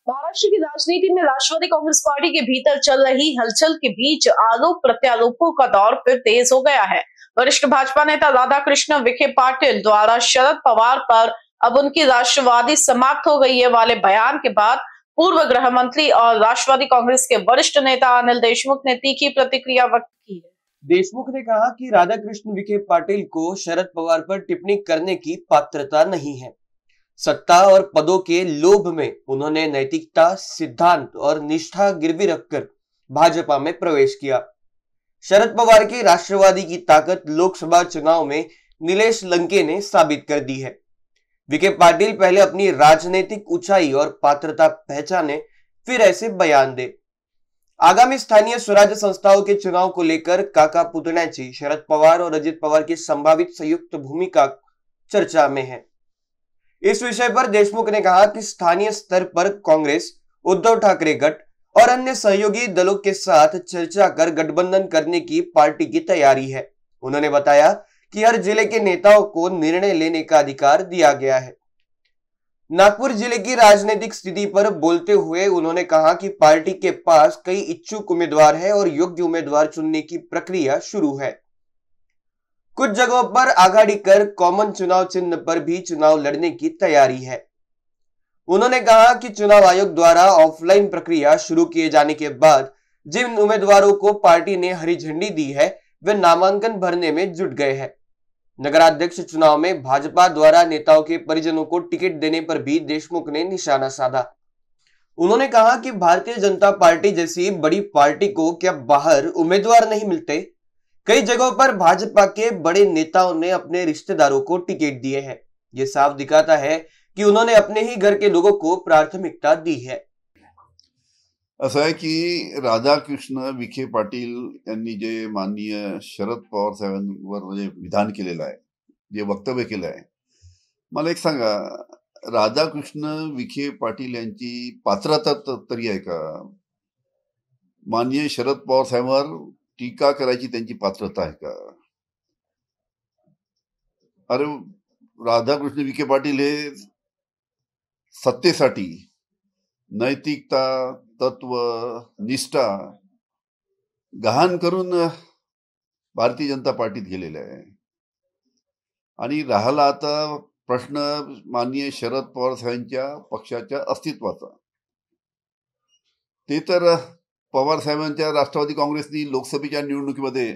महाराष्ट्र की राजनीति में राष्ट्रवादी कांग्रेस पार्टी के भीतर चल रही हलचल के बीच आरोप प्रत्यारोपों का दौर फिर तेज हो गया है। वरिष्ठ भाजपा नेता राधाकृष्ण विखे पाटिल द्वारा शरद पवार पर अब उनकी राष्ट्रवादी समाप्त हो गई है वाले बयान के बाद पूर्व गृह मंत्री और राष्ट्रवादी कांग्रेस के वरिष्ठ नेता अनिल देशमुख ने तीखी प्रतिक्रिया व्यक्त की है। देशमुख ने कहा कि राधाकृष्ण विखे पाटिल को शरद पवार पर टिप्पणी करने की पात्रता नहीं है। सत्ता और पदों के लोभ में उन्होंने नैतिकता, सिद्धांत और निष्ठा गिरवी रखकर भाजपा में प्रवेश किया। शरद पवार की राष्ट्रवादी की ताकत लोकसभा चुनाव में नीलेश लंके ने साबित कर दी है। विखे पाटिल पहले अपनी राजनीतिक ऊंचाई और पात्रता पहचाने, फिर ऐसे बयान दे। आगामी स्थानीय स्वराज्य संस्थाओं के चुनाव को लेकर काका पुतण्याची शरद पवार और अजित पवार की संभावित संयुक्त भूमिका चर्चा में है। इस विषय पर देशमुख ने कहा कि स्थानीय स्तर पर कांग्रेस, उद्धव ठाकरे गठ और अन्य सहयोगी दलों के साथ चर्चा कर गठबंधन करने की पार्टी की तैयारी है। उन्होंने बताया कि हर जिले के नेताओं को निर्णय लेने का अधिकार दिया गया है। नागपुर जिले की राजनीतिक स्थिति पर बोलते हुए उन्होंने कहा कि पार्टी के पास कई इच्छुक उम्मीदवार हैं और योग्य उम्मीदवार चुनने की प्रक्रिया शुरू है। कुछ जगहों पर आघाड़ी कर कॉमन चुनाव चिन्ह पर भी चुनाव लड़ने की तैयारी है। उन्होंने कहा कि चुनाव आयोग द्वारा ऑफलाइन प्रक्रिया शुरू किए जाने के बाद जिन उम्मीदवारों को पार्टी ने हरी झंडी दी है वे नामांकन भरने में जुट गए हैं। नगराध्यक्ष चुनाव में भाजपा द्वारा नेताओं के परिजनों को टिकट देने पर भी देशमुख ने निशाना साधा। उन्होंने कहा कि भारतीय जनता पार्टी जैसी बड़ी पार्टी को क्या बाहर उम्मीदवार नहीं मिलते? कई जगहों पर भाजपा के बड़े नेताओं ने अपने रिश्तेदारों को टिकट दिए हैं। ये साफ दिखाता है कि उन्होंने अपने ही घर के लोगों को प्राथमिकता दी है। असं आहे की राधाकृष्ण विखे पाटील यांनी जे माननीय शरद पवार साहेबांवर जे विधान केलेलं आहे, जे वक्तव्य केलं आहे, मला एक सांगा, राधाकृष्ण विखे पाटील यांची पात्रता तरी आहे का? माननीय शरद पवार साहेबांवर टीका करायची त्यांची पात्रता आहे का? अरे, राधाकृष्ण विखे पाटील हे सत्तेसाठी नैतिकता, तत्व, निष्ठा गहाण करून भारतीय जनता पार्टीत गेलेले आहे। आणि राहिला आता प्रश्न माननीय शरद पवार साहेबांच्या पक्षाच्या अस्तित्वाचा, ते तर पवार साहेबांच्या राष्ट्रवादी काँग्रेसनी लोकसभेच्या निवडणुकीमध्ये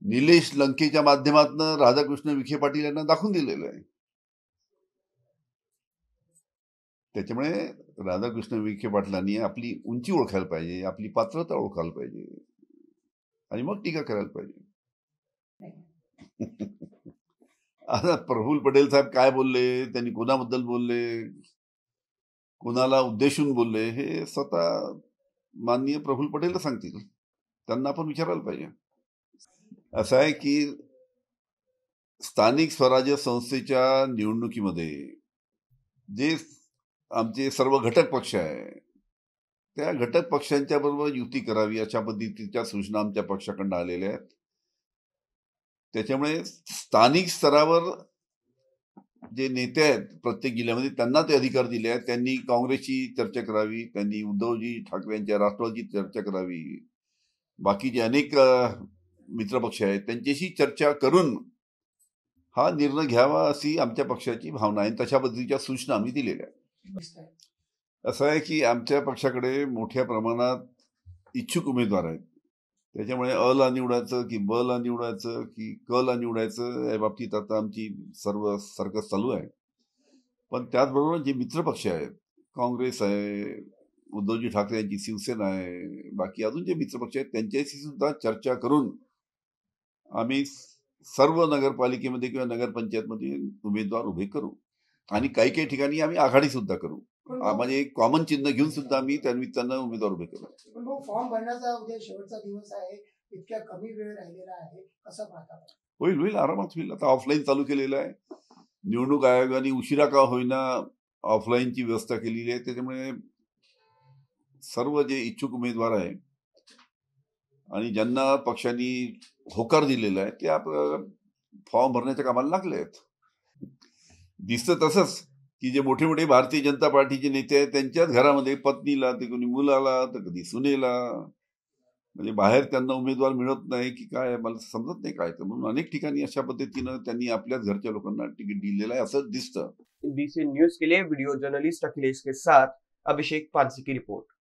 निलेश लंकेच्या माध्यमातून राधाकृष्ण विखे पाटील यांना दाखवून दिलेलं आहे। त्याच्यामुळे राधाकृष्ण विखे पाटलांनी आपली उंची ओळखायला पाहिजे, आपली पात्रता ओळखायला पाहिजे आणि मग टीका करायला पाहिजे। आता प्रफुल्ल पटेल साहेब काय बोलले, त्यांनी कोणाबद्दल बोलले, कोणाला उद्देशून बोलले, हे स्वतः माननीय प्रफुल्ल पटेल सांगतील, त्यांना आपण विचारायला पाहिजे। असं आहे की स्थानिक स्वराज्य संस्थेच्या निवडणुकीमध्ये जे आमचे सर्व घटक पक्ष आहे, त्या घटक पक्षांच्या बरोबर युती करावी अशा पद्धतीच्या सूचना आमच्या पक्षाकडून आलेल्या आहेत। त्याच्यामुळे स्थानिक स्तरावर जे नेते आहेत प्रत्येक जिल्ह्यामध्ये त्यांना ते अधिकार दिले आहेत। त्यांनी काँग्रेसची चर्चा करावी, त्यांनी उद्धवजी ठाकरे यांच्या राष्ट्रवादीची चर्चा करावी, बाकीचे अनेक मित्रपक्ष आहेत त्यांच्याशी चर्चा करून हा निर्णय घ्यावा अशी आमच्या पक्षाची भावना आहे। तशा पद्धतीच्या सूचना आम्ही दिलेल्या आहेत। असं आहे की आमच्या पक्षाकडे मोठ्या प्रमाणात इच्छुक उमेदवार आहेत, त्याच्यामुळे अ ला निवडायचं की ब ला निवडायचं की क ला निवडायचं या बाबतीत आता आमची सर्व सर्कस चालू आहे। पण त्याचबरोबर जे मित्रपक्ष आहेत, काँग्रेस आहे, उद्धवजी ठाकरे यांची शिवसेना आहे, बाकी अजून जे मित्रपक्ष आहेत त्यांच्याशी सुद्धा चर्चा करून आम्ही सर्व नगरपालिकेमध्ये किंवा नगरपंचायतमध्ये उमेदवार उभे करू आणि काही काही ठिकाणी आम्ही आघाडी सुद्धा करू। म्हणजे एक कॉमन चिन्ह घेऊन सुद्धा आम्ही त्या निमित्तानं उमेदवार उभे करू। पण फॉर्म भरण्याचा उद्या शेवटचा दिवस आहे, इतक्या कमी वेळ राहिलेला आहे, कसं पाहता? होईल, आरामात होईल। आता ऑफलाईन चालू केलेलं आहे, निवडणूक आयोगाने उशिरा का होईना ऑफलाईनची व्यवस्था केलेली आहे। त्याच्यामुळे सर्व जे इच्छुक उमेदवार आहे आणि ज्यांना पक्षांनी होकार दिलेला आहे ते फॉर्म भरण्याच्या कामाला लागले आहेत। दिसतं तसंच की जे मोठे मोठे भारतीय जनता पार्टीचे नेते आहेत त्यांच्याच घरामध्ये पत्नीला, ते कोणी मुलाला, तर कधी सुनेला, म्हणजे बाहेर त्यांना उमेदवार मिळत नाही की काय, मला समजत नाही काय. तर म्हणून अनेक ठिकाणी अशा पद्धतीनं त्यांनी आपल्याच घरच्या लोकांना तिकीट दिलेलं आहे असं दिसतं. बीसी न्यूज के लिए वीडियो जर्नलिस्ट अखिलेश के साथ अभिषेक पानसी की रिपोर्ट।